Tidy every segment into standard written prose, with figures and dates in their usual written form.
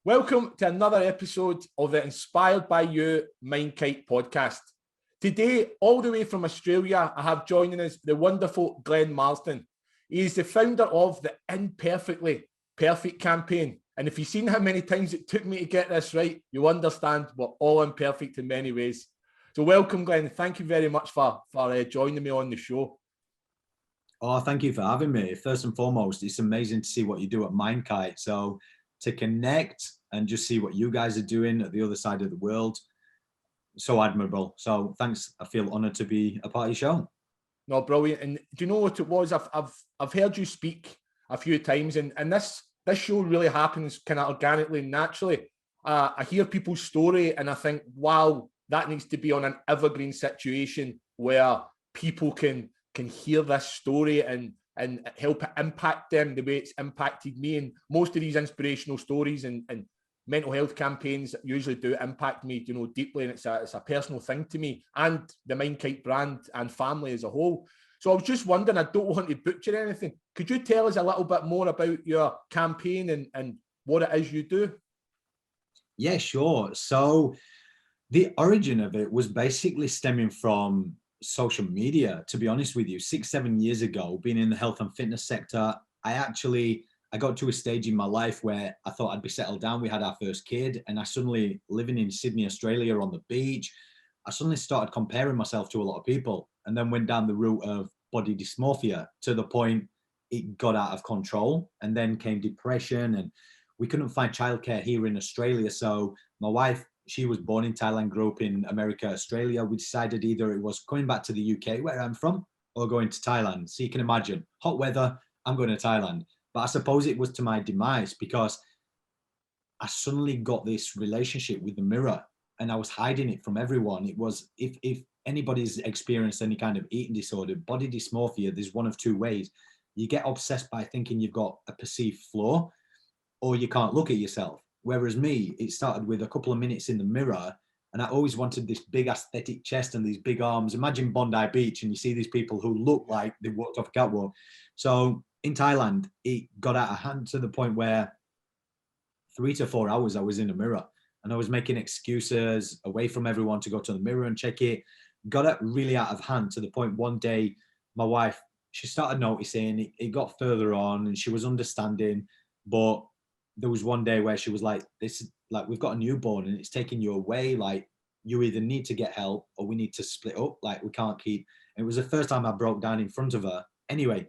Welcome to another episode of the Inspired by You MindKite Podcast. Today, all the way from Australia, I have joining us the wonderful Glenn Marsden. He is the founder of the Imperfectly Perfect Campaign. And if you've seen how many times it took me to get this right, you understand we're all imperfect in many ways. So welcome, Glenn. Thank you very much for joining me on the show. Oh, thank you for having me. First and foremost, it's amazing to see what you do at MindKite. So to connect and just see what you guys are doing at the other side of the world, so admirable. So thanks. I feel honored to be a part of your show. No, brilliant. And do you know what it was? I've heard you speak a few times, and this show really happens kind of organically and naturally. I hear people's story and I think, wow, that needs to be on an evergreen situation where people can hear this story and help it impact them the way it's impacted me. And most of these inspirational stories and mental health campaigns usually do impact me, deeply. And it's a personal thing to me and the MindKite brand and family as a whole. So I was just wondering, I don't want to butcher anything. Could you tell us a little bit more about your campaign and what it is you do? Yeah, sure. So the origin of it was basically stemming from social media, to be honest with you. 6-7 years ago, being in the health and fitness sector, I got to a stage in my life where I thought I'd be settled down. We had our first kid, and I suddenly, living in Sydney, Australia on the beach, I suddenly started comparing myself to a lot of people, and then went down the route of body dysmorphia to the point it got out of control. And then came depression, and we couldn't find childcare here in Australia. So my wife, she was born in Thailand, grew up in America, Australia. We decided either it was coming back to the UK, where I'm from, or going to Thailand. So you can imagine, hot weather, I'm going to Thailand. But I suppose it was to my demise, because I suddenly got this relationship with the mirror and I was hiding it from everyone. It was, if anybody's experienced any kind of eating disorder, body dysmorphia, there's one of two ways. You get obsessed by thinking you've got a perceived flaw, or you can't look at yourself. Whereas me, it started with a couple of minutes in the mirror, and I always wanted this big aesthetic chest and these big arms. Imagine Bondi Beach and you see these people who look like they walked off a catwalk. So in Thailand, it got out of hand to the point where 3 to 4 hours I was in a mirror and I was making excuses away from everyone to go to the mirror and check it. Got it really out of hand to the point one day, my wife, she started noticing it got further on and she was understanding. But there was one day where she was like, "This is like, we've got a newborn and it's taking you away. Like, you either need to get help or we need to split up. Like, we can't keep." And it was the first time I broke down in front of her. Anyway,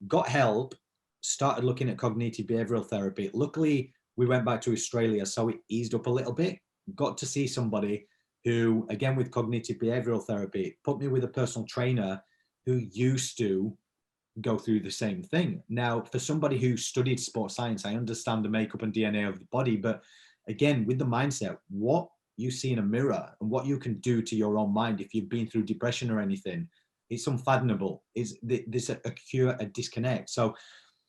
got help, started looking at cognitive behavioral therapy. Luckily, we went back to Australia, so it eased up a little bit. Got to see somebody who, again, with cognitive behavioral therapy, put me with a personal trainer who used to go through the same thing. Now, for somebody who studied sports science, I understand the makeup and DNA of the body, but again, with the mindset, what you see in a mirror and what you can do to your own mind if you've been through depression or anything, it's unfathomable. There's a disconnect. So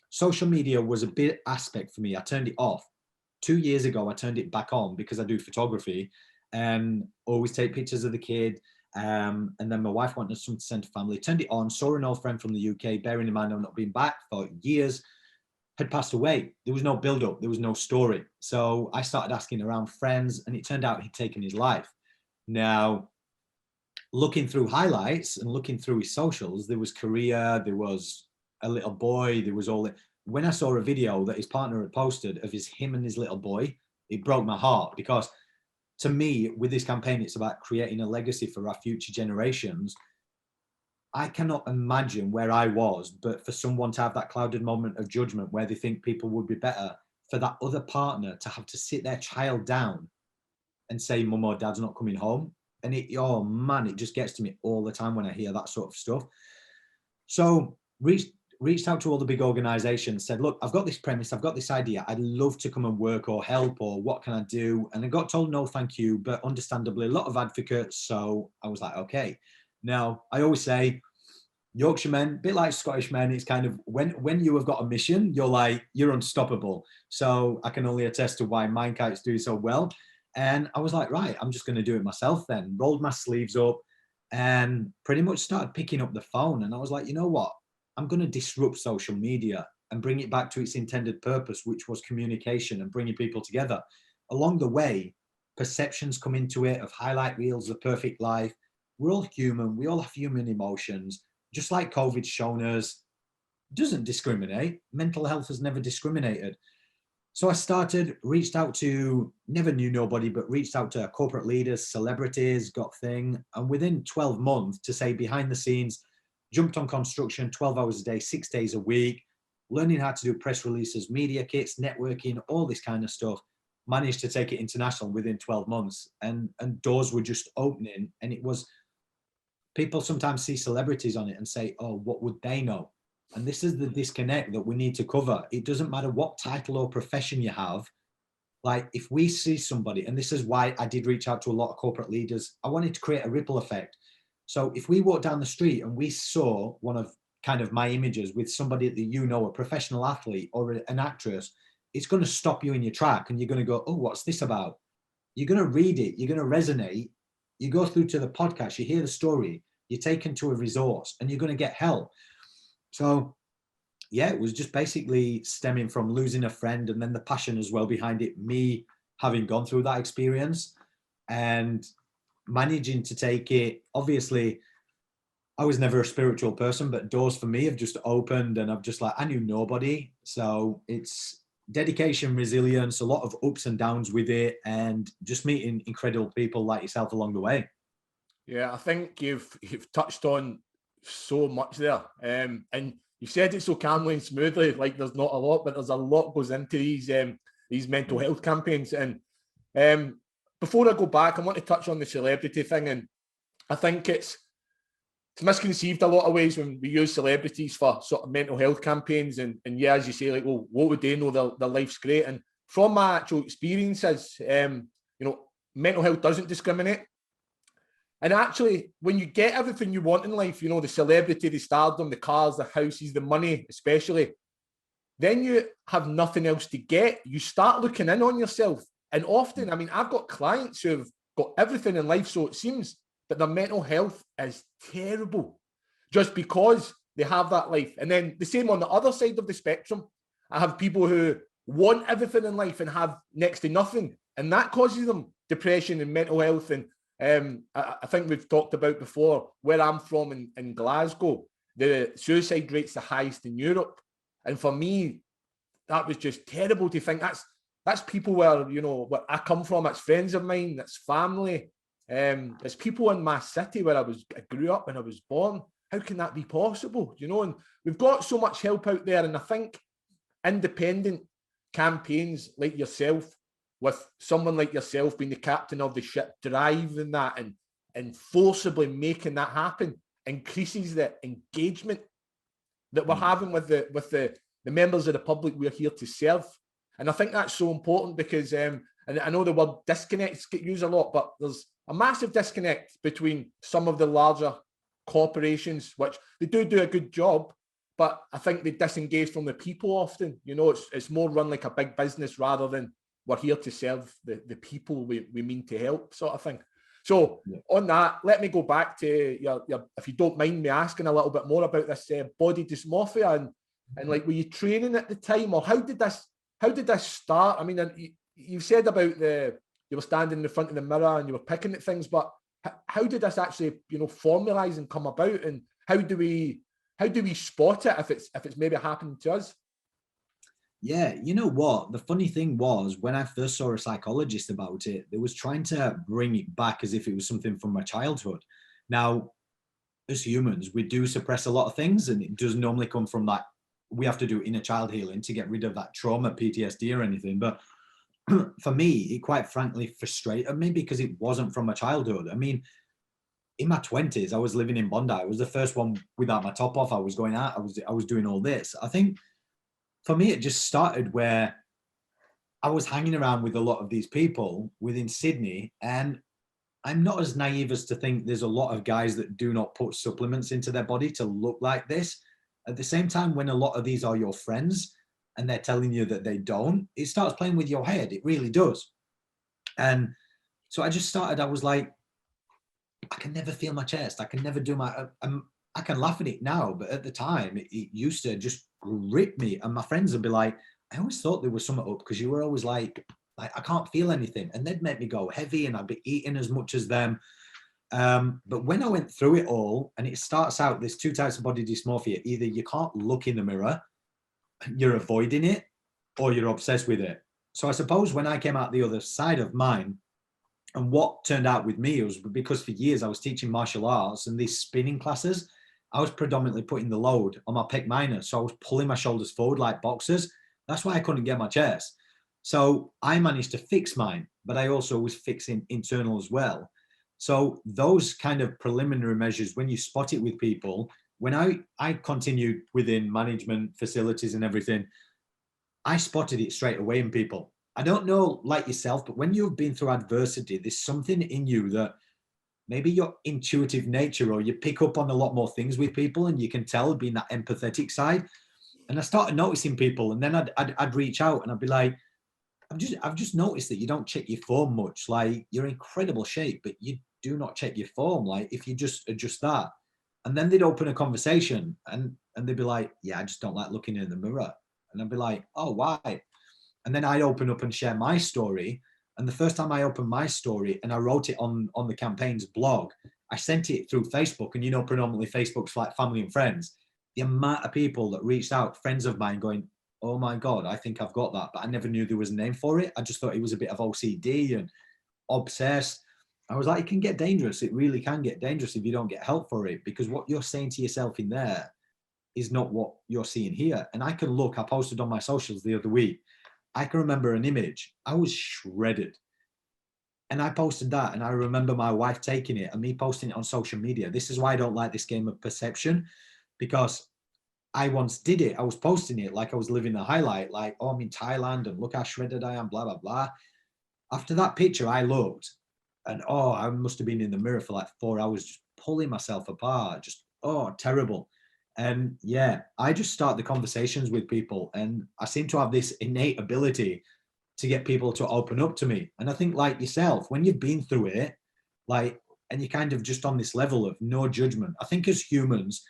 social media was a big aspect for me. I turned it off. 2 years ago, I turned it back on because I do photography and always take pictures of the kid. And then my wife wanted something to send to family. Turned it on, saw an old friend from the UK, bearing in mind I've not been back for years, had passed away. There was no build-up, there was no story. So I started asking around friends, and it turned out he'd taken his life. Now, looking through highlights and looking through his socials, there was Korea, there was a little boy, there was all that. When I saw a video that his partner had posted of him and his little boy, it broke my heart, because to me, with this campaign, it's about creating a legacy for our future generations. I cannot imagine where I was, but for someone to have that clouded moment of judgment where they think people would be better, for that other partner to have to sit their child down and say, "Mum or Dad's not coming home." And oh man, it just gets to me all the time when I hear that sort of stuff. So reached out to all the big organizations, said, "Look, I've got this premise, I've got this idea, I'd love to come and work or help, or what can I do?" And I got told no thank you, but understandably a lot of advocates. So I was like, okay. Now, I always say, Yorkshiremen, a bit like Scottish men, it's kind of when you have got a mission, you're unstoppable. So I can only attest to why MindKite's doing so well. And I was like, right, I'm just going to do it myself then. Rolled my sleeves up and pretty much started picking up the phone. And I was like, you know what? I'm going to disrupt social media and bring it back to its intended purpose, which was communication and bringing people together. along the way, perceptions come into it of highlight reels, the perfect life. We're all human. We all have human emotions. Just like COVID's shown us, doesn't discriminate. Mental health has never discriminated. So I reached out to, never knew nobody, but reached out to corporate leaders, celebrities, got thing. And within 12 months, to say behind the scenes, jumped on construction, 12 hours a day, 6 days a week, learning how to do press releases, media kits, networking, all this kind of stuff. Managed to take it international within 12 months. And doors were just opening. And it was, people sometimes see celebrities on it and say, oh, what would they know? And this is the disconnect that we need to cover. It doesn't matter what title or profession you have. Like if we see somebody, and this is why I did reach out to a lot of corporate leaders, I wanted to create a ripple effect. So if we walk down the street and we saw one of kind of my images with somebody that you know, a professional athlete or an actress, it's going to stop you in your track and you're going to go, oh, what's this about? You're going to read it. You're going to resonate. You go through to the podcast, you hear the story, you're taken to a resource and you're going to get help. So yeah, it was just basically stemming from losing a friend and then the passion as well behind it, me having gone through that experience and managing to take it. Obviously, I was never a spiritual person, but doors for me have just opened and I've just like, I knew nobody. So it's dedication, resilience, a lot of ups and downs with it and just meeting incredible people like yourself along the way. Yeah, I think you've touched on so much there. And you said it so calmly and smoothly, like there's not a lot, but there's a lot goes into these mental health campaigns. And before I go back, I want to touch on the celebrity thing. And I think it's misconceived a lot of ways when we use celebrities for sort of mental health campaigns. And yeah, as you say, like, well, what would they know? Their life's great. And from my actual experiences, mental health doesn't discriminate. And actually, when you get everything you want in life, the celebrity, the stardom, the cars, the houses, the money, especially, then you have nothing else to get. You start looking in on yourself. And often, I mean, I've got clients who've got everything in life, so it seems, but their mental health is terrible just because they have that life. And then the same on the other side of the spectrum. I have people who want everything in life and have next to nothing. And that causes them depression and mental health. And I think we've talked about before where I'm from in Glasgow, the suicide rate's the highest in Europe. And for me, that was just terrible to think that's people where I come from, it's friends of mine, it's family. There's people in my city where I grew up and I was born. How can that be possible? And we've got so much help out there. And I think independent campaigns like yourself, with someone like yourself being the captain of the ship, driving that and forcibly making that happen, increases the engagement that we're having with the members of the public we're here to serve. And I think that's so important because, and I know the word disconnects get used a lot, but there's a massive disconnect between some of the larger corporations, which they do a good job, but I think they disengage from the people often. It's more run like a big business rather than we're here to serve the people we mean to help, sort of thing. So on that, let me go back to your if you don't mind me asking a little bit more about this body dysmorphia and like, were you training at the time, or how did this start? I mean, you said about you were standing in the front of the mirror and you were picking at things, but how did this actually formalize and come about, and how do we spot it if it's maybe happening to us? Yeah, you know what? The funny thing was, when I first saw a psychologist about it, they was trying to bring it back as if it was something from my childhood. Now, as humans, we do suppress a lot of things, and it does normally come from that. We have to do inner child healing to get rid of that trauma, PTSD or anything. But for me, it quite frankly frustrated me because it wasn't from my childhood. I mean, in my 20s, I was living in Bondi. I was the first one without my top off. I was going out. I was doing all this. I think for me, it just started where I was hanging around with a lot of these people within Sydney, and I'm not as naive as to think there's a lot of guys that do not put supplements into their body to look like this. At the same time, when a lot of these are your friends and they're telling you that they don't, it starts playing with your head. It really does. And so I just started, I was like, I can never feel my chest. I can never do I can laugh at it now, but at the time, it used to just grip me. And my friends would be like, I always thought there was something up because you were always like Like, I can't feel anything. And they'd make me go heavy and I'd be eating as much as them. But when I went through it all, and it starts out, there's two types of body dysmorphia. Either you can't look in the mirror, you're avoiding it, or you're obsessed with it. So I suppose when I came out the other side of mine, and what turned out with me was because for years I was teaching martial arts and these spinning classes, I was predominantly putting the load on my pec minor. So I was pulling my shoulders forward like boxers. That's why I couldn't get my chest. So I managed to fix mine, but I also was fixing internal as well. So those kind of preliminary measures, when you spot it with people, when I continued within management facilities and everything, I spotted it straight away in people. I don't know, like yourself, but when you've been through adversity, there's something in you that maybe your intuitive nature, or you pick up on a lot more things with people, and you can tell, being that empathetic side. And I started noticing people, and then I'd reach out and I'd be like, I've just noticed that you don't check your form much. Like, you're in incredible shape, but you do not check your form. Like, if you just adjust that. And then they'd open a conversation and they'd be like, yeah, I just don't like looking in the mirror. And I'd be like, oh, why? And then I'd open up and share my story. And the first time I opened my story and I wrote it on the campaign's blog, I sent it through Facebook. And, predominantly Facebook's like family and friends. The amount of people that reached out, friends of mine, going, oh my God, I think I've got that. But I never knew there was a name for it. I just thought it was a bit of OCD and obsessed. I was like, it can get dangerous. It really can get dangerous if you don't get help for it, because what you're saying to yourself in there is not what you're seeing here. And I posted on my socials the other week. I can remember an image. I was shredded. And I posted that, and I remember my wife taking it and me posting it on social media. This is why I don't like this game of perception, because I once did it. I was posting it like I was living the highlight, like, oh, I'm in Thailand and look how shredded I am, blah, blah, blah. After that picture, I looked and, oh, I must have been in the mirror for like 4 hours, just pulling myself apart, just, oh, terrible. And yeah, I just start the conversations with people, and I seem to have this innate ability to get people to open up to me. And I think, like yourself, when you've been through it, like, and you're kind of just on this level of no judgment. I think as humans,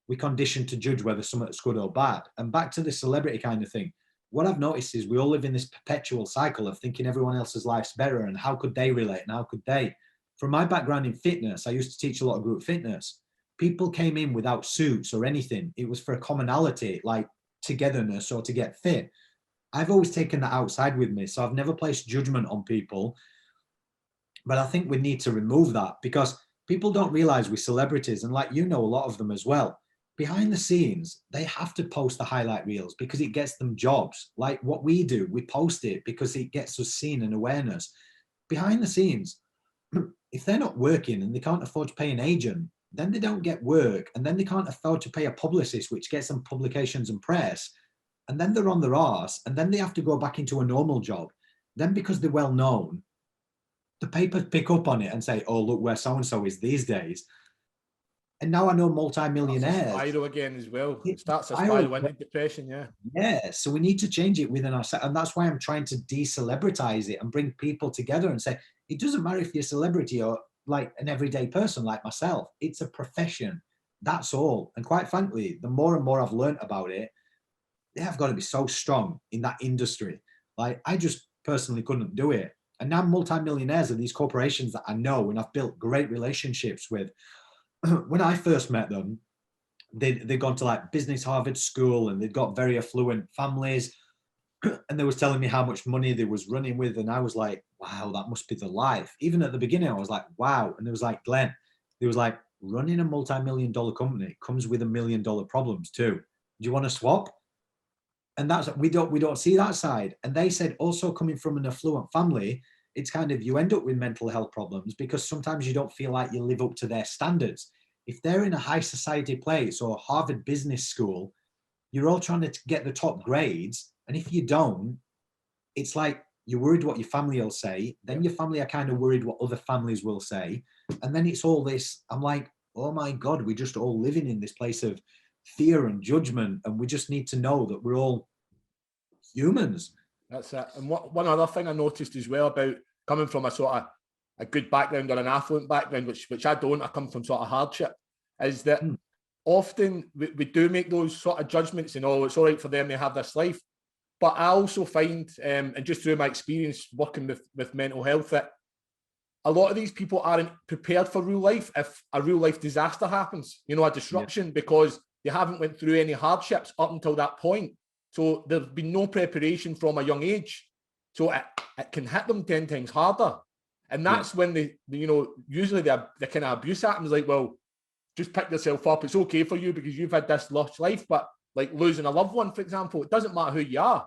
we condition to judge whether something's good or bad. And back to the celebrity kind of thing, what I've noticed is we all live in this perpetual cycle of thinking everyone else's life's better and how could they relate and how could they. From my background in fitness, I used to teach a lot of group fitness. People came in without suits or anything. It was for a commonality, like togetherness or to get fit. I've always taken that outside with me. So I've never placed judgment on people. But I think we need to remove that, because people don't realize with celebrities, and like, a lot of them as well, behind the scenes, they have to post the highlight reels because it gets them jobs. Like what we do, we post it because it gets us seen and awareness. Behind the scenes, if they're not working and they can't afford to pay an agent, then they don't get work, and then they can't afford to pay a publicist, which gets them publications and press, and then they're on their arse, and then they have to go back into a normal job. Then, because they're well known, the papers pick up on it and say, oh, look where so-and-so is these days. And now I know multi-millionaires. Spiral again as well. It starts a spiral into depression, yeah. Yeah, so we need to change it within ourselves. And that's why I'm trying to de-celebritize it and bring people together and say, it doesn't matter if you're a celebrity or like an everyday person like myself. It's a profession. That's all. And quite frankly, the more and more I've learned about it, they have got to be so strong in that industry. Like, I just personally couldn't do it. And now multi-millionaires are these corporations that I know and I've built great relationships with. When I first met them, they'd gone to like business Harvard school and they'd got very affluent families. And they was telling me how much money they was running with. And I was like, wow, that must be the life. Even at the beginning, I was like, wow. And it was like, Glenn, it was like, running a multi-million-dollar company comes with $1 million problems too. Do you want to swap? And that's, we don't see that side. And they said also, coming from an affluent family, it's kind of, you end up with mental health problems because sometimes you don't feel like you live up to their standards. If they're in a high society place or Harvard Business School, you're all trying to get the top grades. And if you don't, it's like you're worried what your family will say. Then your family are kind of worried what other families will say. And then it's all this, I'm like, oh my God, we're just all living in this place of fear and judgment. And we just need to know that we're all humans. That's it. And one other thing I noticed as well about coming from a sort of a good background or an affluent background, which I don't, I come from sort of hardship, is that often we do make those sort of judgments and, oh, it's all right for them to have this life. But I also find, and just through my experience working with mental health, that a lot of these people aren't prepared for real life if a real life disaster happens, a disruption, because they haven't went through any hardships up until that point. So there's been no preparation from a young age. So it can hit them 10 times harder. And that's when usually the kind of abuse happens, like, well, just pick yourself up. It's okay for you because you've had this lush life. But like losing a loved one, for example, it doesn't matter who you are.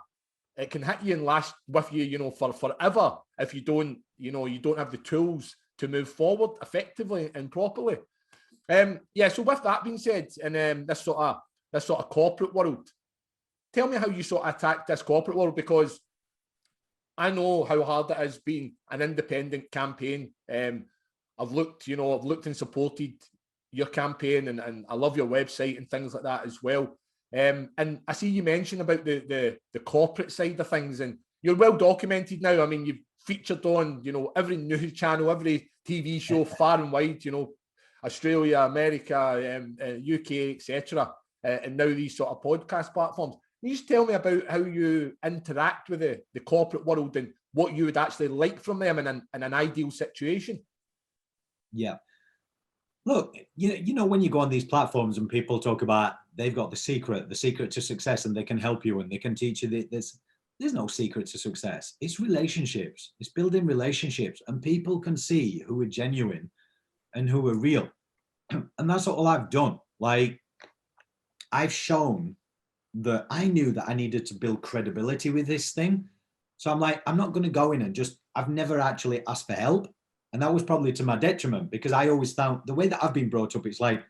It can hit you and last with you, for forever if you don't have the tools to move forward effectively and properly. So with that being said, in this sort of corporate world, tell me how you sort of attack this corporate world, because I know how hard it is being an independent campaign. I've looked and supported your campaign, and I love your website and things like that as well. And I see you mentioned about the corporate side of things, and you're well documented now. I mean, you've featured on, every news channel, every TV show far and wide, Australia, America, UK, etc. And now these sort of podcast platforms. Can you just tell me about how you interact with the corporate world and what you would actually like from them in an ideal situation? Yeah. Look, when you go on these platforms and people talk about they've got the secret to success, and they can help you and they can teach you this. There's no secret to success. It's relationships. It's building relationships, and people can see who are genuine and who are real. And that's all I've done. Like, I've shown that I knew that I needed to build credibility with this thing. So I'm like, I'm not going to go in and I've never actually asked for help. And that was probably to my detriment, because I always found the way that I've been brought up, it's like,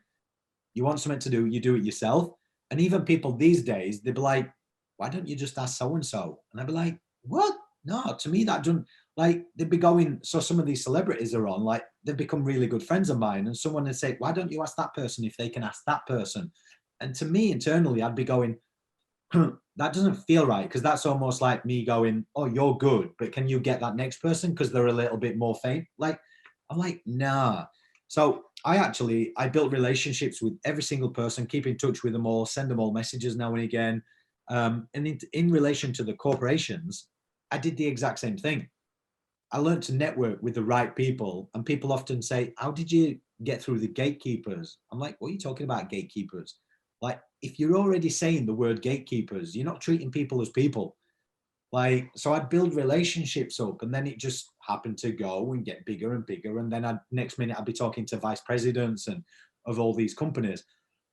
you want something to do, you do it yourself. And even people these days, they'd be like, why don't you just ask so-and-so? And I'd be like, what? No, to me, that doesn't, like, they'd be going, so some of these celebrities are on, like, they've become really good friends of mine. And someone would say, why don't you ask that person if they can ask that person? And to me, internally, I'd be going, that doesn't feel right, because that's almost like me going, oh, you're good, but can you get that next person because they're a little bit more faint? Like, I'm like, nah. So I built relationships with every single person, keep in touch with them all, send them all messages now and again. And in relation to the corporations, I did the exact same thing. I learned to network with the right people, and people often say, how did you get through the gatekeepers? I'm like, what are you talking about, gatekeepers? Like, if you're already saying the word gatekeepers, you're not treating people as people. Like, so I'd build relationships up, and then it just happened to go and get bigger and bigger. And then next minute I'd be talking to vice presidents and of all these companies.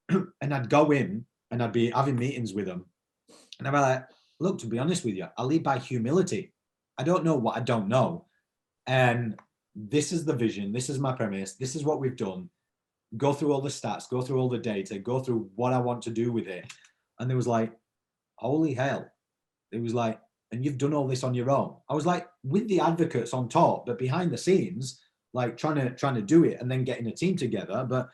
And I'd go in and I'd be having meetings with them. And I'd be like, look, to be honest with you, I lead by humility. I don't know what I don't know. And this is the vision. This is my premise. This is what we've done. Go through all the stats, go through all the data, go through what I want to do with it. And there was like, holy hell. It was like, and you've done all this on your own. I was like, with the advocates on top, but behind the scenes, like trying to do it and then getting a team together. But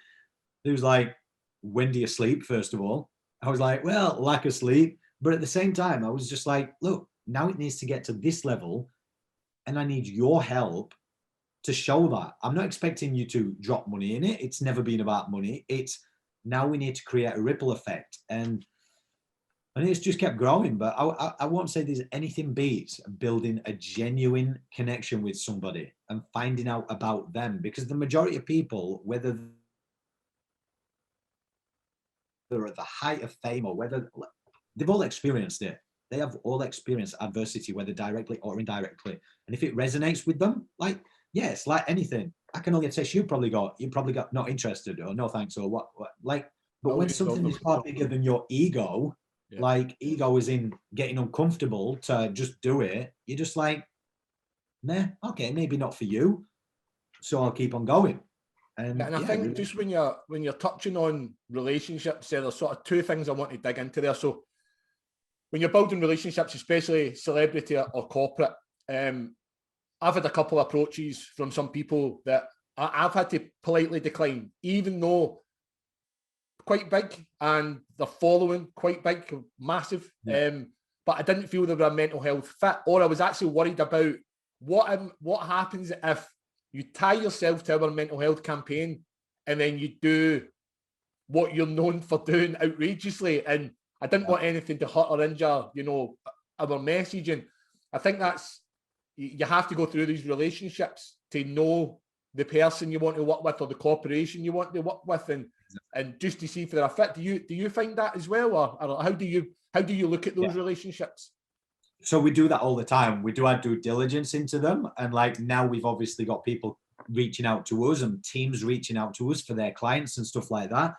it was like, when do you sleep, first of all? I was like, well, lack of sleep. But at the same time, I was just like, look, now it needs to get to this level, and I need your help to show that. I'm not expecting you to drop money in it. It's never been about money. It's now we need to create a ripple effect. And it's just kept growing. But I won't say there's anything beats building a genuine connection with somebody and finding out about them. Because the majority of people, whether they're at the height of fame or whether they've all experienced it. They have all experienced adversity, whether directly or indirectly. And if it resonates with them, like, yes, like anything, I can only attest you probably got not interested or no thanks or what like, but when something is far bigger than your ego, like ego is in getting uncomfortable to just do it, you're just like, nah, okay, maybe not for you. So I'll keep on going. And I think just when you're touching on relationships, there's sort of two things I want to dig into there. So when you're building relationships, especially celebrity or corporate, I've had a couple of approaches from some people that I've had to politely decline, even though quite big and they're following quite big, massive. But I didn't feel they were a mental health fit, or I was actually worried about what happens if you tie yourself to our mental health campaign and then you do what you're known for doing outrageously. And I didn't want anything to hurt or injure, our message. And I think that's, you have to go through these relationships to know the person you want to work with or the corporation you want to work with, and just to see if they're a fit. Do you find that as well, or how do you look at those relationships? So we do that all the time. We do our due diligence into them, and like now we've obviously got people reaching out to us and teams reaching out to us for their clients and stuff like that.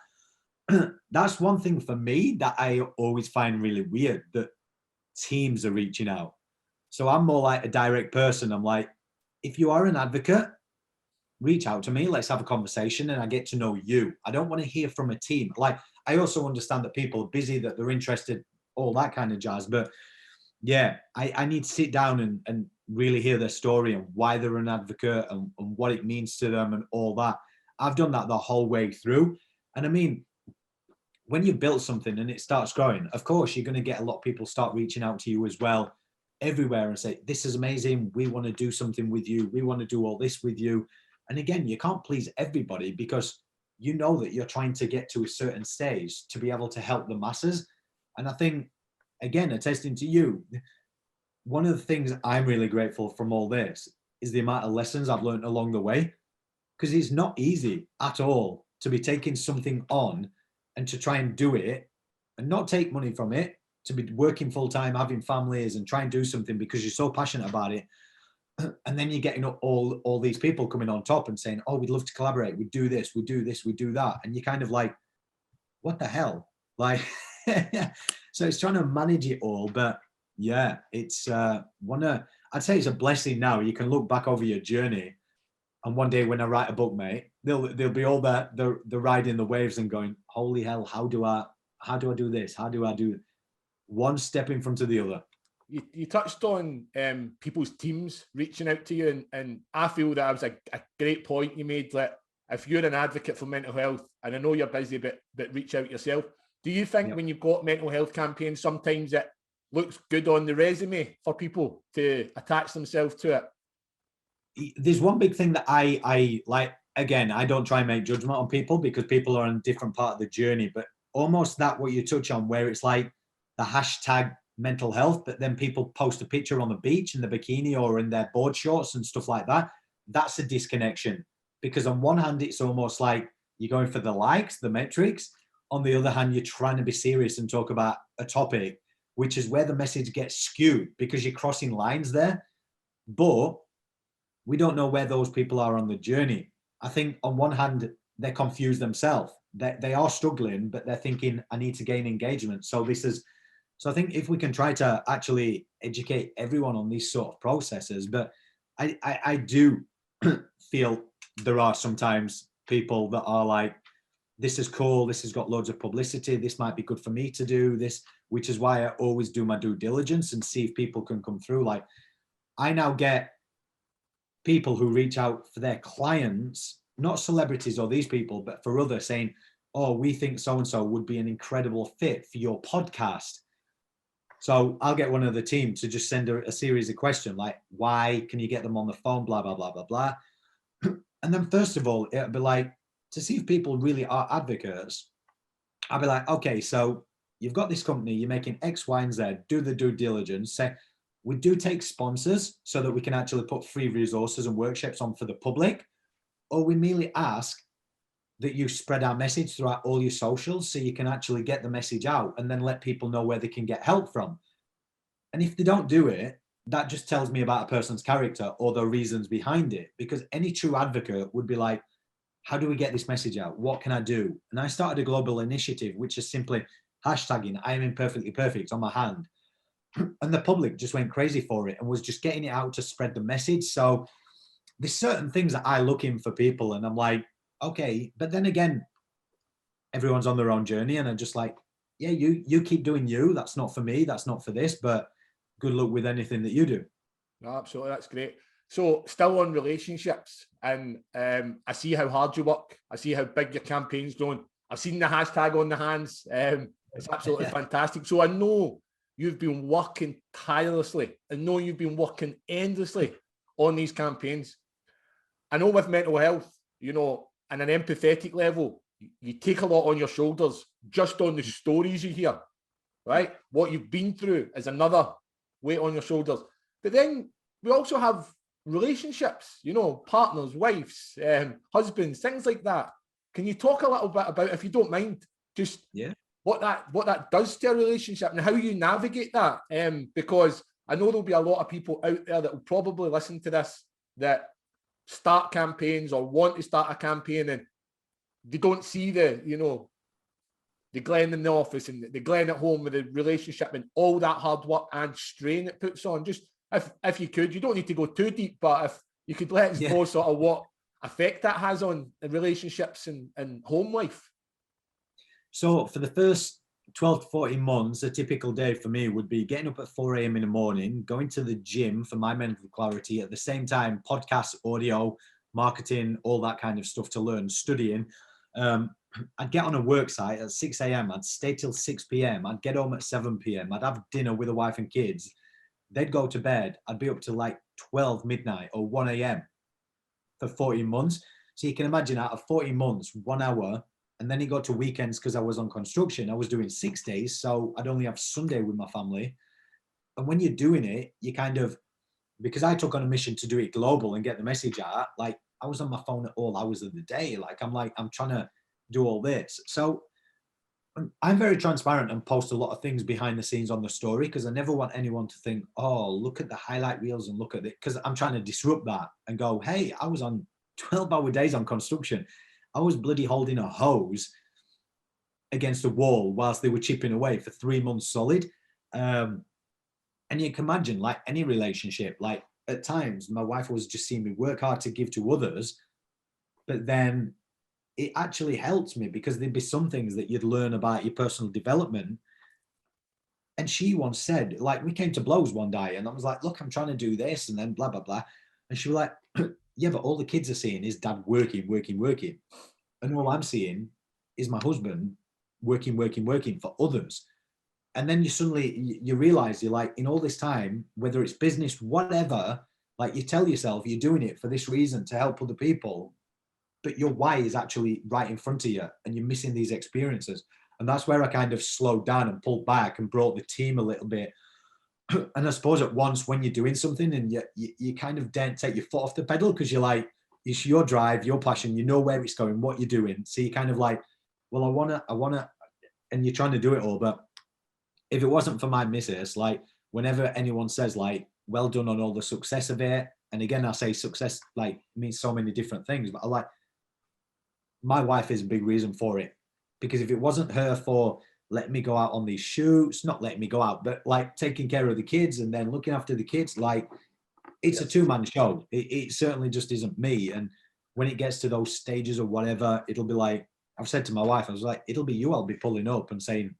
That's one thing for me that I always find really weird, that teams are reaching out. So I'm more like a direct person. I'm like, if you are an advocate, reach out to me. Let's have a conversation and I get to know you. I don't want to hear from a team. Like, I also understand that people are busy, that they're interested, all that kind of jazz. But yeah, I need to sit down and really hear their story and why they're an advocate and what it means to them and all that. I've done that the whole way through. And I mean, when you've built something and it starts growing, of course, you're going to get a lot of people start reaching out to you as well everywhere and say, this is amazing. We want to do something with you. We want to do all this with you. And again, you can't please everybody because you know that you're trying to get to a certain stage to be able to help the masses. And I think, again, attesting to you, one of the things I'm really grateful from all this is the amount of lessons I've learned along the way, because it's not easy at all to be taking something on and to try and do it and not take money from it, to be working full time, having families and try and do something because you're so passionate about it. And then you're getting all these people coming on top and saying, oh, we'd love to collaborate. We do this, we do this, we do that. And you're kind of like, what the hell? Like, so it's trying to manage it all. But yeah, it's I'd say it's a blessing now. You can look back over your journey. And one day when I write a book, mate, they'll be all there, they're riding the waves and going, holy hell, how do I do this? How do I do one step in front of the other? You touched on people's teams reaching out to you, and I feel that was a great point you made, that if you're an advocate for mental health, and I know you're busy, but reach out yourself. Do you think when you've got mental health campaigns, sometimes it looks good on the resume for people to attach themselves to it? There's one big thing that I like, again, I don't try and make judgment on people because people are on a different part of the journey, but almost that what you touch on, where it's like the hashtag mental health, but then people post a picture on the beach in the bikini or in their board shorts and stuff like that. That's a disconnection, because on one hand, it's almost like you're going for the likes, the metrics. On the other hand, you're trying to be serious and talk about a topic, which is where the message gets skewed because you're crossing lines there. But we don't know where those people are on the journey. I think on one hand, they're confused themselves. They are struggling, but they're thinking, I need to gain engagement. So I think if we can try to actually educate everyone on these sort of processes, but I do feel there are sometimes people that are like, this is cool, this has got loads of publicity, this might be good for me to do this, which is why I always do my due diligence and see if people can come through. Like, I now get people who reach out for their clients, not celebrities or these people, but for others, saying, oh, we think so-and-so would be an incredible fit for your podcast. So I'll get one of the team to just send a series of questions like, why can you get them on the phone, blah, blah, blah, blah, blah. And then first of all, it'll be like, to see if people really are advocates, I'll be like, okay, so you've got this company, you're making X, Y, and Z, do the due diligence, say, we do take sponsors so that we can actually put free resources and workshops on for the public, or we merely ask that you spread our message throughout all your socials so you can actually get the message out and then let people know where they can get help from. And if they don't do it, that just tells me about a person's character or the reasons behind it, because any true advocate would be like, how do we get this message out? What can I do? And I started a global initiative, which is simply hashtagging I am imperfectly perfect on my hand. And the public just went crazy for it and was just getting it out to spread the message. So there's certain things that I look in for people and I'm like, okay, but then again, everyone's on their own journey and I'm just like, yeah, you keep doing you. That's not for me. That's not for this, but good luck with anything that you do. No, absolutely. That's great. So still on relationships, and I see how hard you work. I see how big your campaign's growing. I've seen the hashtag on the hands. It's absolutely fantastic. So I know you've been working tirelessly. I know you've been working endlessly on these campaigns. I know with mental health, you know, on an empathetic level, you take a lot on your shoulders just on the stories you hear, right? What you've been through is another weight on your shoulders. But then we also have relationships, you know, partners, wives, husbands, things like that. Can you talk a little bit about, if you don't mind, just what that does to a relationship and how you navigate that? Because I know there'll be a lot of people out there that will probably listen to this that start campaigns or want to start a campaign, and they don't see the, you know, the Glenn in the office and the Glenn at home with the relationship and all that hard work and strain it puts on. Just if you could, you don't need to go too deep, but if you could let us know sort of what effect that has on the relationships and home life. So for the first 12 to 14 months, a typical day for me would be getting up at 4 a.m. in the morning, going to the gym for my mental clarity, at the same time, podcasts, audio, marketing, all that kind of stuff to learn, studying. I'd get on a work site at 6 a.m. I'd stay till 6 p.m. I'd get home at 7 p.m. I'd have dinner with a wife and kids. They'd go to bed. I'd be up to like 12 midnight or 1 a.m. for 14 months. So you can imagine out of 14 months, 1 hour, and then you go to weekends because I was on construction. I was doing 6 days, so I'd only have Sunday with my family. And when you're doing it, you kind of, because I took on a mission to do it global and get the message out, like I was on my phone at all hours of the day. I'm trying to do all this. So I'm very transparent and post a lot of things behind the scenes on the story because I never want anyone to think, oh, look at the highlight reels and look at it. Because I'm trying to disrupt that and go, hey, I was on 12-hour days on construction. I was bloody holding a hose against a wall whilst they were chipping away for 3 months solid. And you can imagine, like any relationship, like at times my wife was just seeing me work hard to give to others, but then it actually helped me because there'd be some things that you'd learn about your personal development. And she once said, like, we came to blows one day and I was like, look, I'm trying to do this and then blah, blah, blah. And she was like, yeah, but all the kids are seeing is dad working. And all I'm seeing is my husband working for others. And then you realize you're like, in all this time, whether it's business, whatever, like you tell yourself you're doing it for this reason to help other people, but your why is actually right in front of you and you're missing these experiences. And that's where I kind of slowed down and pulled back and brought the team a little bit. And I suppose at once when you're doing something and you kind of don't take your foot off the pedal because you're like, it's your drive, your passion, you know where it's going, what you're doing. So you kind of like, well, I want to, and you're trying to do it all. But if it wasn't for my missus, like whenever anyone says like, well done on all the success of it. And again, I say success like means so many different things, but I like, my wife is a big reason for it, because if it wasn't her for letting me go out on these shoots, not letting me go out, but like taking care of the kids and then looking after the kids, like it's a two-man show. It certainly just isn't me. And when it gets to those stages or whatever, it'll be like, I've said to my wife, I was like, it'll be you I'll be pulling up and saying,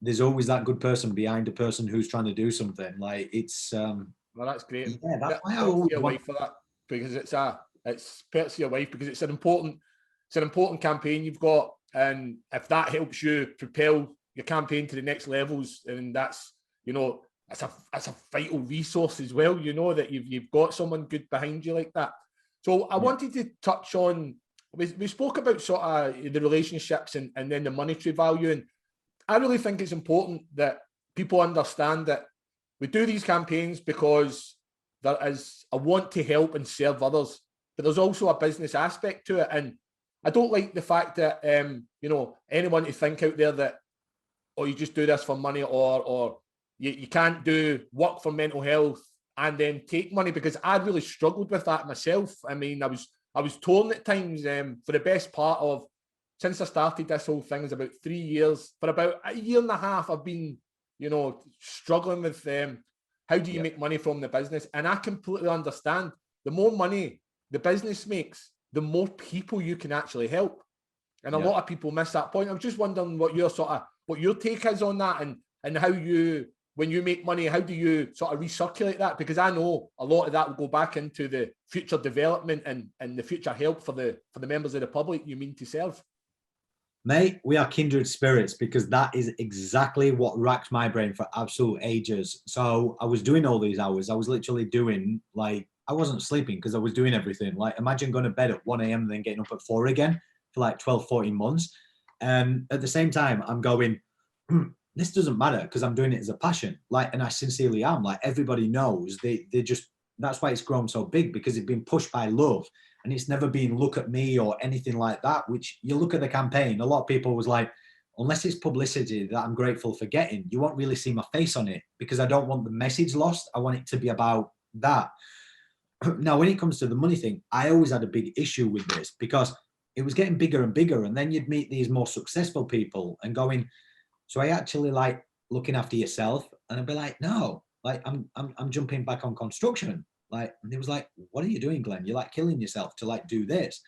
there's always that good person behind a person who's trying to do something. Like it's well, that's great. Yeah, that's why I always want for that, because it's perks your wife, because it's an important campaign you've got, and if that helps you propel your campaign to the next levels, and that's, you know, that's a vital resource as well, you know, that you've got someone good behind you like that. So I wanted to touch on, we spoke about sort of the relationships and then the monetary value, and I really think it's important that people understand that we do these campaigns because there is a want to help and serve others, but there's also a business aspect to it. And I don't like the fact that, you know, anyone to think out there that, oh, you just do this for money, or you can't do work for mental health and then take money, because I really struggled with that myself. I mean, I was torn at times. For the best part of, since I started this whole thing, is about 3 years. For about a year and a half, I've been, you know, struggling with how do you make money from the business? And I completely understand. The more money the business makes, the more people you can actually help. And a lot of people miss that point. I'm just wondering what your take is on that, and how you, when you make money, how do you sort of recirculate that? Because I know a lot of that will go back into the future development and the future help for the members of the public you mean to serve. Mate, we are kindred spirits, because that is exactly what racked my brain for absolute ages. So I was doing all these hours. I was literally doing, like, I wasn't sleeping because I was doing everything. Like, imagine going to bed at 1 a.m. and then getting up at 4 again for like 12, 14 months. And at the same time, I'm going, this doesn't matter because I'm doing it as a passion. Like, and I sincerely am. Like, everybody knows they just, that's why it's grown so big, because it's been pushed by love, and it's never been look at me or anything like that. Which, you look at the campaign, a lot of people was like, unless it's publicity that I'm grateful for getting, you won't really see my face on it, because I don't want the message lost. I want it to be about that. Now, when it comes to the money thing, I always had a big issue with this, because it was getting bigger and bigger. And then you'd meet these more successful people and going, so I actually like looking after yourself. And I'd be like, no, like I'm jumping back on construction. Like, and it was like, what are you doing, Glenn? You're like killing yourself to like do this.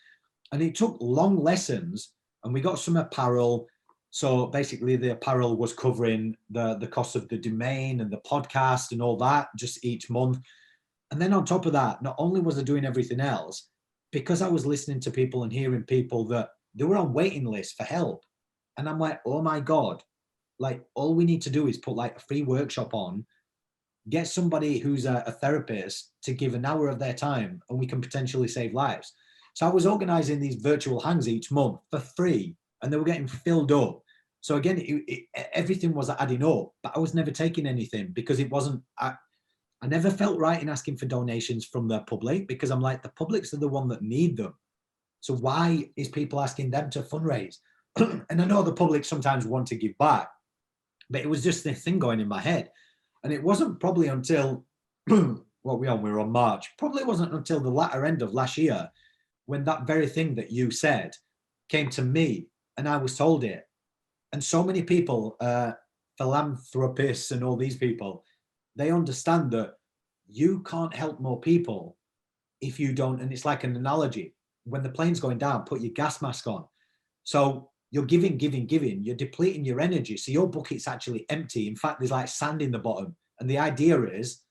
And it took long lessons, and we got some apparel. So basically the apparel was covering the cost of the domain and the podcast and all that just each month. And then on top of that, not only was I doing everything else, because I was listening to people and hearing people that they were on waiting lists for help. And I'm like, oh my God, like all we need to do is put like a free workshop on, get somebody who's a therapist to give an hour of their time, and we can potentially save lives. So I was organizing these virtual hangs each month for free, and they were getting filled up. So again, everything was adding up, but I was never taking anything, because it wasn't, I never felt right in asking for donations from the public, because I'm like, the publics are the one that need them. So why is people asking them to fundraise? And I know the public sometimes want to give back, but it was just this thing going in my head. And it wasn't probably until, what we were on March, probably wasn't until the latter end of last year when that very thing that you said came to me, and I was told it. And so many people, philanthropists and all these people, they understand that you can't help more people if you don't. And it's like an analogy. When the plane's going down, put your gas mask on. So you're giving, you're depleting your energy. So your bucket's actually empty. In fact, there's like sand in the bottom. And the idea is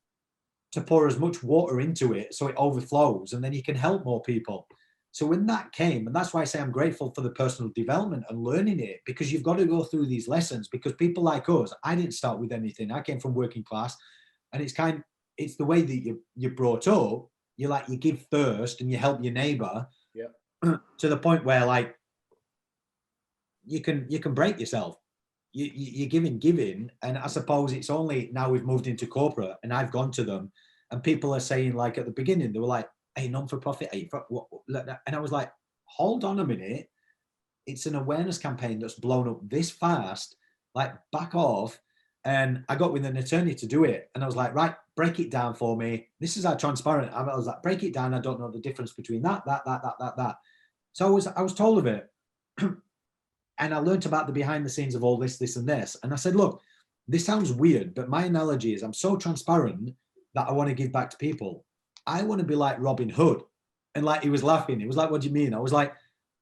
to pour as much water into it so it overflows, and then you can help more people. So when that came, and that's why I say I'm grateful for the personal development and learning it, because you've got to go through these lessons, because people like us, I didn't start with anything. I came from working class, and it's the way that you're brought up. You like, you give first and you help your neighbor, to the point where like you can break yourself. You're giving. And I suppose it's only now we've moved into corporate, and I've gone to them, and people are saying, like at the beginning, they were like, hey, non-for-profit, hey, and I was like, hold on a minute. It's an awareness campaign that's blown up this fast, like back off. And I got with an attorney to do it. And I was like, right, break it down for me. This is how transparent. I was like, break it down. I don't know the difference between that. So I was told of it. And I learned about the behind the scenes of all this, and this. And I said, look, this sounds weird, but my analogy is I'm so transparent that I want to give back to people. I want to be like Robin Hood. And like, he was laughing. He was like, what do you mean? I was like,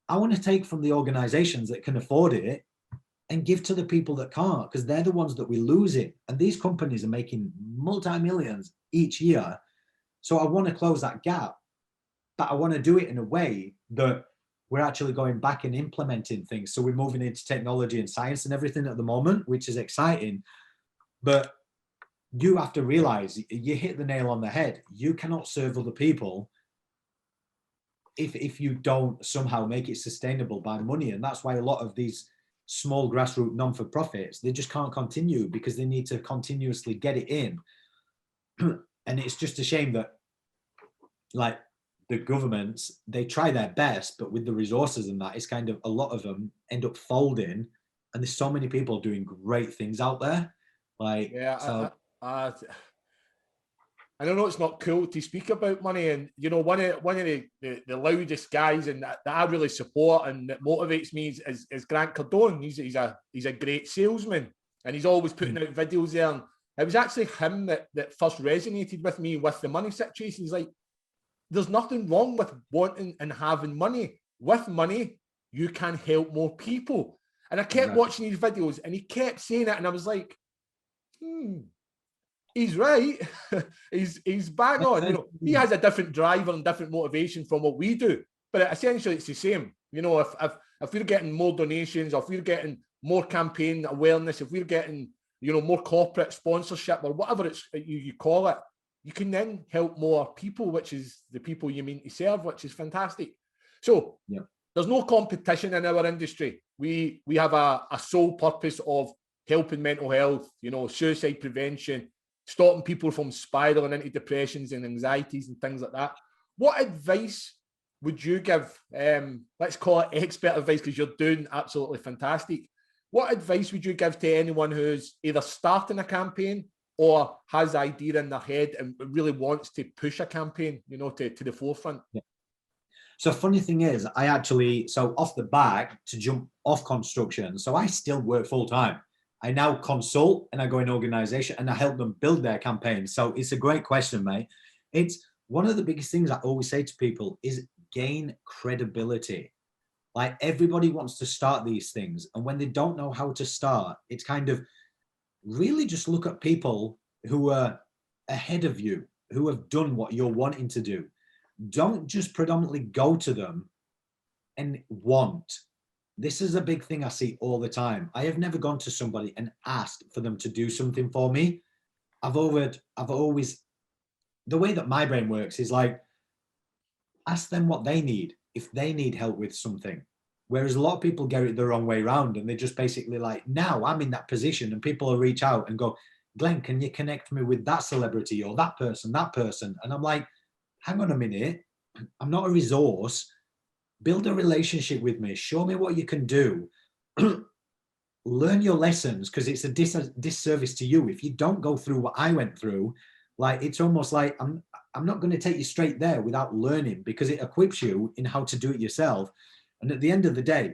I want to take from the organizations that can afford it and give to the people that can't, because they're the ones that we lose it. And these companies are making multi-millions each year. So I want to close that gap, but I want to do it in a way that we're actually going back and implementing things. So we're moving into technology and science and everything at the moment, which is exciting. But you have to realize, you hit the nail on the head. You cannot serve other people if you don't somehow make it sustainable by money. And that's why a lot of these small grassroots non-for-profits, they just can't continue, because they need to continuously get it in. And it's just a shame that like the governments, they try their best, but with the resources and that, it's kind of, a lot of them end up folding. And there's so many people doing great things out there. Like, yeah, so I don't know, it's not cool to speak about money. And, you know, one of the loudest guys and that I really support and that motivates me is Grant Cardone. He's a great salesman, and he's always putting out videos there. And it was actually him that first resonated with me with the money situation. He's like, there's nothing wrong with wanting and having money. With money, you can help more people. And I kept watching these videos, and he kept saying it, and I was like, he's right. he's bang on. You know, he has a different driver and different motivation from what we do, but essentially it's the same. You know, if we're getting more donations, or if we're getting more campaign awareness, if we're getting, you know, more corporate sponsorship or whatever it's you call it, you can then help more people, which is the people you mean to serve, which is fantastic. So there's no competition in our industry. We have a sole purpose of helping mental health, suicide prevention, stopping people from spiraling into depressions and anxieties and things like that. What advice would you give? Let's call it expert advice, because you're doing absolutely fantastic. What advice would you give to anyone who's either starting a campaign or has an idea in their head and really wants to push a campaign, to the forefront? Yeah. So funny thing is, so off the back, to jump off construction, so I still work full time. I now consult and I go in organization and I help them build their campaign. So it's a great question, mate. It's one of the biggest things I always say to people is gain credibility. Like, everybody wants to start these things. And when they don't know how to start, it's kind of really just look at people who are ahead of you, who have done what you're wanting to do. Don't just predominantly go to them and want. This is a big thing I see all the time. I have never gone to somebody and asked for them to do something for me. I've always, the way that my brain works is like, ask them what they need, if they need help with something. Whereas a lot of people get it the wrong way around, and they just basically like, now I'm in that position, and people will reach out and go, Glenn, can you connect me with that celebrity or that person? And I'm like, hang on a minute. I'm not a resource. Build a relationship with me. Show me what you can do. Learn your lessons, because it's a disservice to you if you don't go through what I went through. Like, it's almost like I'm not going to take you straight there without learning, because it equips you in how to do it yourself. And at the end of the day,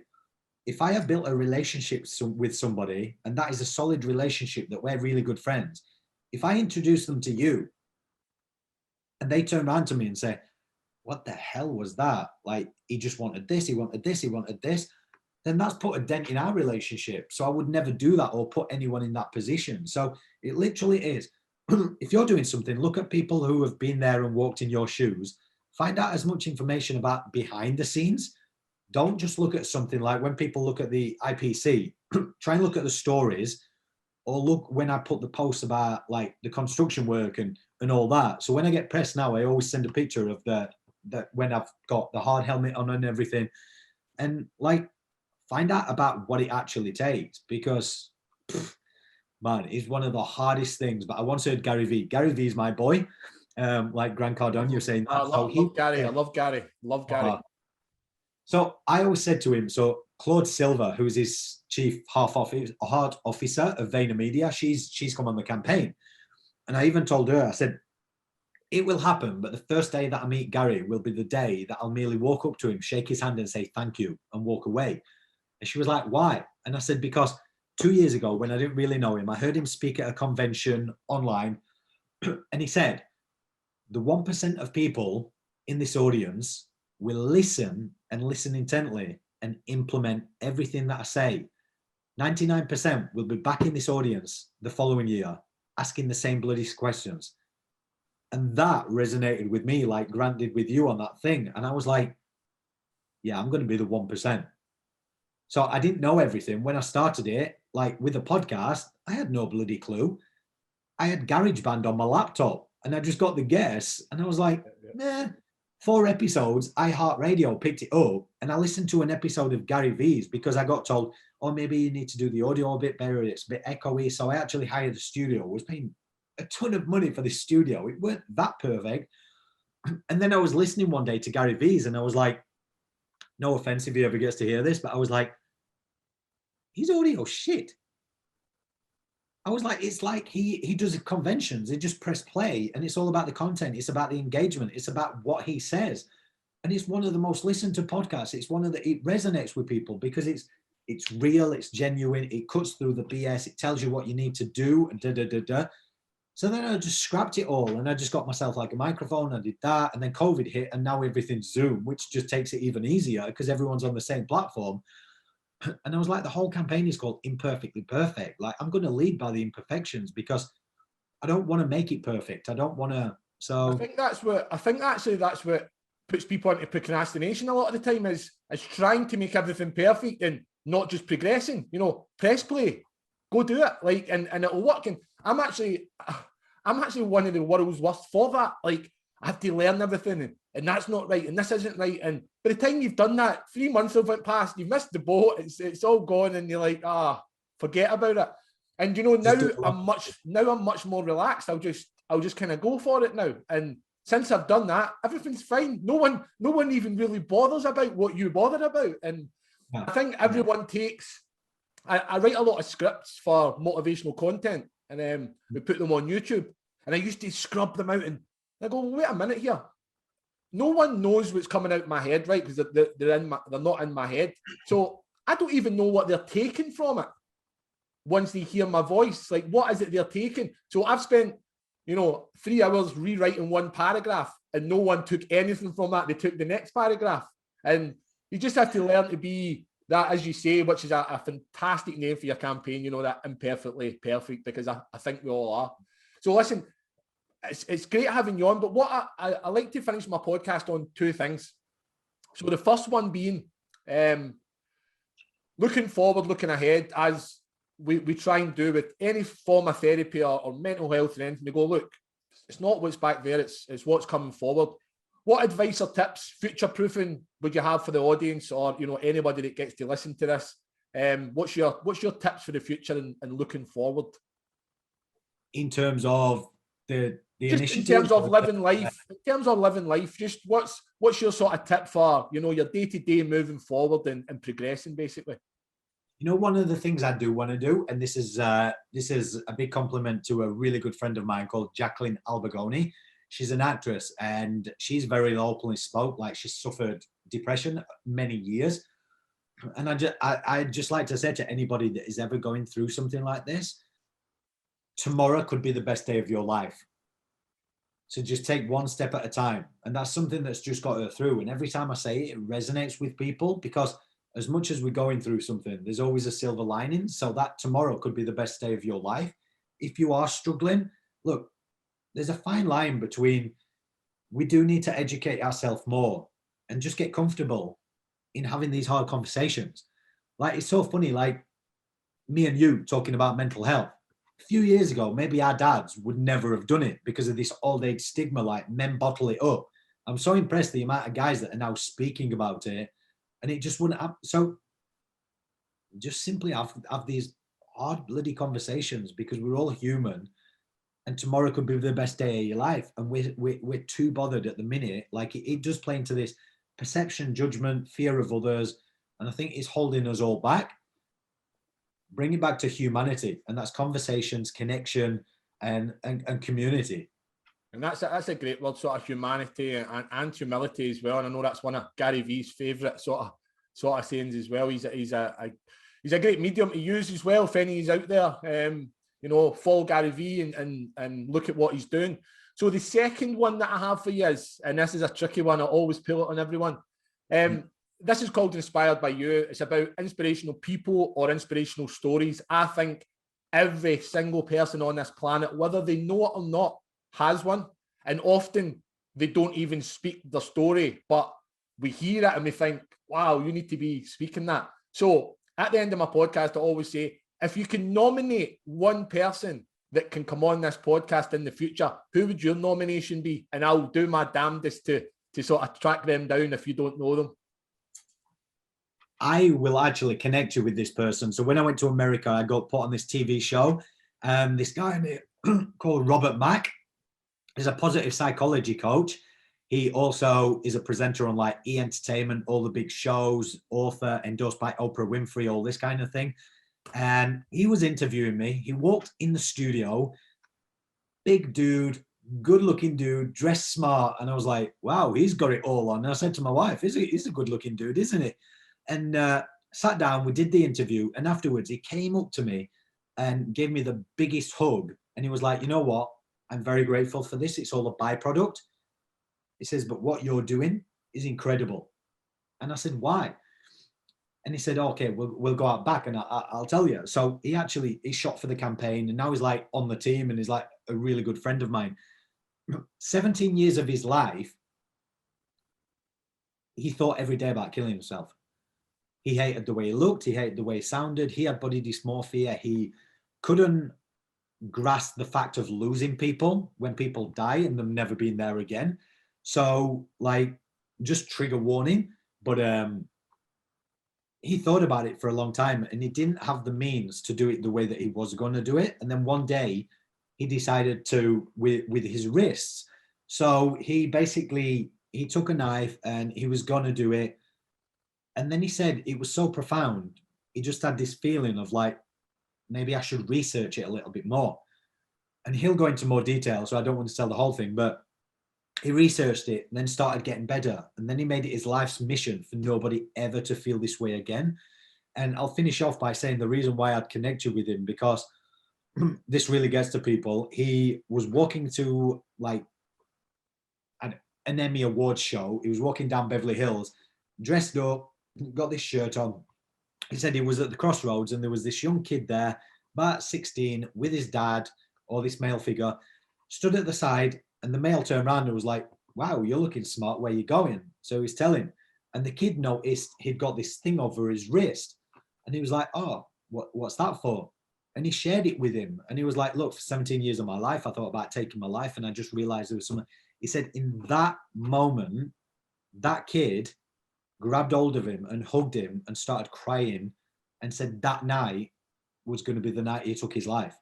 if I have built a relationship with somebody, and that is a solid relationship that we're really good friends, if I introduce them to you and they turn around to me and say, what the hell was that? Like, he just wanted this, he wanted this, he wanted this. Then that's put a dent in our relationship. So I would never do that or put anyone in that position. So it literally is, if you're doing something, look at people who have been there and walked in your shoes. Find out as much information about behind the scenes. Don't just look at something like when people look at the IPC, try and look at the stories, or look when I put the posts about like the construction work and all that. So when I get pressed now, I always send a picture of that when I've got the hard helmet on and everything, and like find out about what it actually takes, because man, it's one of the hardest things. But I once heard Gary V. Gary V is my boy, like Grant Cardone. You're saying that. I love Gary. Love Gary. So I always said to him, so Claude Silver, who's his chief heart officer of VaynerMedia, she's come on the campaign. And I even told her, I said, it will happen, but the first day that I meet Gary will be the day that I'll merely walk up to him, shake his hand and say, thank you, and walk away. And she was like, why? And I said, because 2 years ago, when I didn't really know him, I heard him speak at a convention online. And he said, the 1% of people in this audience will listen and listen intently and implement everything that I say. 99% will be back in this audience the following year, asking the same bloody questions. And that resonated with me like Grant did with you on that thing. And I was like, yeah, I'm going to be the 1%. So I didn't know everything. When I started it, like with a podcast, I had no bloody clue. I had GarageBand on my laptop and I just got the guess. And I was like, 4 episodes, iHeartRadio picked it up, and I listened to an episode of Gary V's because I got told, oh, maybe you need to do the audio a bit better, it's a bit echoey. So I actually hired a studio. I was paying a ton of money for this studio. It weren't that perfect. And then I was listening one day to Gary V's, and I was like, no offense if he ever gets to hear this, but I was like, his audio shit. I was like, it's like he does conventions. He just press play and it's all about the content. It's about the engagement. It's about what he says. And it's one of the most listened to podcasts. It's it resonates with people because it's real, it's genuine, it cuts through the BS, it tells you what you need to do and da. So then I just scrapped it all and I just got myself like a microphone. I did that, and then COVID hit and now everything's Zoom, which just takes it even easier because everyone's on the same platform. And I was like, the whole campaign is called Imperfectly Perfect. Like, I'm going to lead by the imperfections because I don't want to make it perfect. I don't want to. So I think that's what puts people into procrastination a lot of the time is trying to make everything perfect and not just progressing. Press play, go do it, like, and it'll work. And I'm actually one of the world's worst for that. Like, I have to learn everything, and that's not right, and this isn't right. And by the time you've done that, 3 months have went past, you've missed the boat, it's all gone, and you're like, forget about it. And you know, Just now I'm much more relaxed. I'll just kind of go for it now. And since I've done that, everything's fine. No one even really bothers about what you bother about. And yeah. I think everyone takes. I write a lot of scripts for motivational content, and we put them on YouTube. And I used to scrub them out, and I go, well, wait a minute here. No one knows what's coming out of my head, right? Because they're not in my head. So I don't even know what they're taking from it. Once they hear my voice, like, what is it they're taking? So I've spent, 3 hours rewriting one paragraph, and no one took anything from that. They took the next paragraph. And you just have to learn to be that, as you say, which is a fantastic name for your campaign, that imperfectly perfect, because I think we all are. So listen, it's great having you on, but what I like to finish my podcast on 2 things. So the first one being looking forward, looking ahead, as we try and do with any form of therapy or mental health and anything. We go, look, it's not what's back there, it's what's coming forward. What advice or tips, future proofing, would you have for the audience, or anybody that gets to listen to this? What's your tips for the future and looking forward? In terms of the just initiative, in terms of living life, just what's your sort of tip for your day-to-day moving forward and progressing, basically? One of the things I do want to do, and this is a big compliment to a really good friend of mine called Jacqueline Albagoni. She's an actress, and she's very openly spoke, like she suffered depression many years. And I'd just like to say to anybody that is ever going through something like this, tomorrow could be the best day of your life. So just take one step at a time. And that's something that's just got her through. And every time I say it, it resonates with people, because as much as we're going through something, there's always a silver lining. So that tomorrow could be the best day of your life. If you are struggling, look, there's a fine line between, we do need to educate ourselves more and just get comfortable in having these hard conversations. Like, it's so funny, like me and you talking about mental health. A few years ago, maybe our dads would never have done it because of this old age stigma, like men bottle it up. I'm so impressed the amount of guys that are now speaking about it, and it just wouldn't happen. So just simply have these hard bloody conversations, because we're all human, and tomorrow could be the best day of your life. And we're too bothered at the minute. Like it does play into this perception, judgment, fear of others, and I think it's holding us all back. Bring it back to humanity, and that's conversations, connection, and community. And that's a great word, sort of humanity and humility as well. And I know that's one of Gary Vee's favourite sort of sayings as well. He's a great medium to use as well. If any's out there, follow Gary Vee and look at what he's doing. So the second one that I have for you is, and this is a tricky one, I always pull it on everyone. This is called Inspired by You. It's about inspirational people or inspirational stories. I think every single person on this planet, whether they know it or not, has one. And often they don't even speak their story, but we hear it and we think, wow, you need to be speaking that. So at the end of my podcast, I always say, if you can nominate one person that can come on this podcast in the future, who would your nomination be? And I'll do my damnedest to sort of track them down if you don't know them. I will actually connect you with this person. So when I went to America, I got put on this TV show. This guy called Robert Mack is a positive psychology coach. He also is a presenter on like E! Entertainment, all the big shows, author, endorsed by Oprah Winfrey, all this kind of thing. And he was interviewing me. He walked in the studio, big dude, good looking dude, dressed smart. And I was like, wow, he's got it all on. And I said to my wife, he's a good looking dude, isn't he? And sat down, we did the interview. And afterwards he came up to me and gave me the biggest hug. And he was like, you know what? I'm very grateful for this. It's all a byproduct. He says, but what you're doing is incredible. And I said, why? And he said, okay, we'll go out back and I'll tell you. So he shot for the campaign, and now he's like on the team, and he's like a really good friend of mine. 17 years of his life, he thought every day about killing himself. He hated the way he looked. He hated the way he sounded. He had body dysmorphia. He couldn't grasp the fact of losing people when people die and them never being there again. So like, just trigger warning, but he thought about it for a long time, and he didn't have the means to do it the way that he was going to do it. And then one day he decided to, with his wrists. So he took a knife and he was going to do it. And then he said it was so profound. He just had this feeling of like, maybe I should research it a little bit more. And he'll go into more detail, so I don't want to tell the whole thing, but he researched it and then started getting better. And then he made it his life's mission for nobody ever to feel this way again. And I'll finish off by saying the reason why I'd connected with him, because this really gets to people. He was walking to like an Emmy Awards show. He was walking down Beverly Hills, dressed up, got this shirt on. He said he was at the crossroads and there was this young kid there, about 16, with his dad, or this male figure, stood at the side, and the male turned around and was like, wow, you're looking smart, where you going? So he's telling. And the kid noticed he'd got this thing over his wrist. And he was like, oh, what's that for? And he shared it with him. And he was like, look, for 17 years of my life, I thought about taking my life. And I just realized there was something. He said in that moment, that kid grabbed hold of him and hugged him and started crying and said that night was going to be the night he took his life.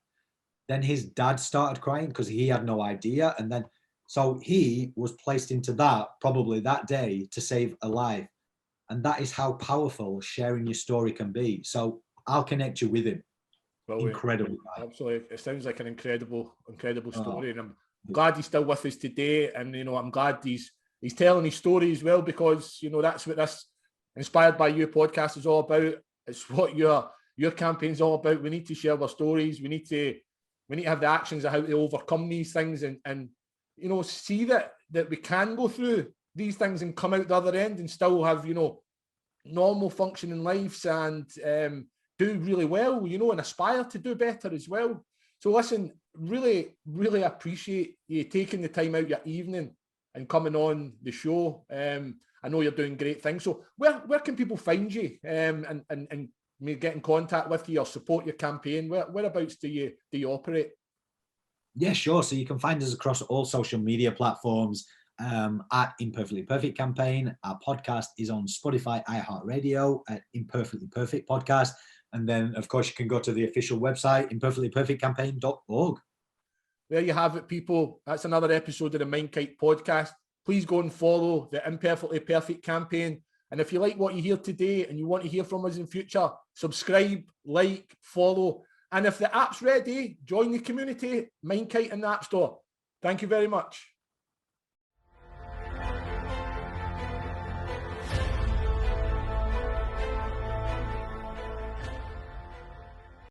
Then his dad started crying because he had no idea. And then, so he was placed into that, probably that day, to save a life. And that is how powerful sharing your story can be. So I'll connect you with him. Brilliant. Incredible. Absolutely. It sounds like an incredible story. And I'm glad he's still with us today. And, I'm glad he's telling his story as well, because, that's what this Inspired by You podcast is all about. It's what your campaign's all about. We need to share our stories. We need to have the actions of how to overcome these things and see that we can go through these things and come out the other end and still have, normal functioning lives and do really well, and aspire to do better as well. So listen, really, really appreciate you taking the time out your evening and coming on the show. I know you're doing great things. So where can people find you and get in contact with you or support your campaign? Whereabouts do you operate? Yeah, sure. So you can find us across all social media platforms at Imperfectly Perfect Campaign. Our podcast is on Spotify, iHeartRadio at Imperfectly Perfect Podcast. And then, of course, you can go to the official website, imperfectlyperfectcampaign.org. There you have it, people. That's another episode of the MindKite Podcast. Please go and follow the Imperfectly Perfect Campaign. And if you like what you hear today and you want to hear from us in future, subscribe, like, follow. And if the app's ready, join the community, MindKite in the App Store. Thank you very much.